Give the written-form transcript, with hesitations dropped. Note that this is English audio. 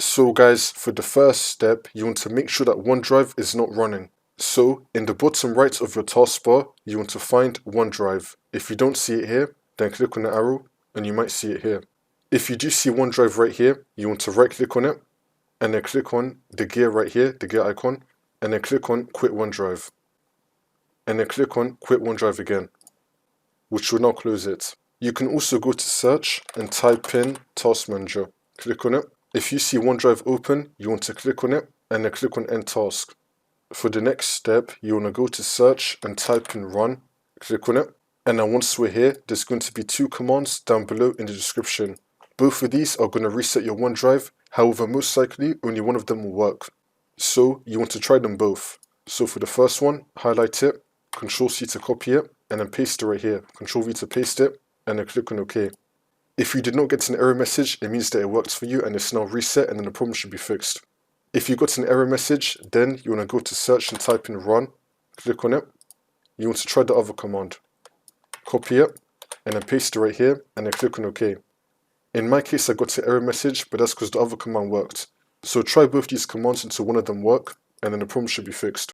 So guys, for the first step, you want to make sure that OneDrive is not running. So in the bottom right of your taskbar, you want to find OneDrive. If you don't see it here, then click on the arrow and you might see it here. If you do see OneDrive right here, you want to right click on it and then click on the gear right here, the gear icon, and then click on Quit OneDrive. And then click on Quit OneDrive again, which will now close it. You can also go to search and type in Task Manager. Click on it. If you see OneDrive open, you want to click on it and then click on End Task. For the next step, you want to go to search and type in Run. Click on it. And then once we're here, there's going to be two commands down below in the description. Both of these are going to reset your OneDrive. However, most likely only one of them will work. So you want to try them both. So for the first one, highlight it, Ctrl-C to copy it, and then paste it right here. Ctrl-V to paste it, and then click on OK. If you did not get an error message, it means that it works for you and it's now reset and then the problem should be fixed. If you got an error message, then you want to go to search and type in Run, click on it. You want to try the other command. Copy it, and then paste it right here, and then click on OK. In my case, I got an error message, but that's because the other command worked. So try both these commands until one of them work, and then the problem should be fixed.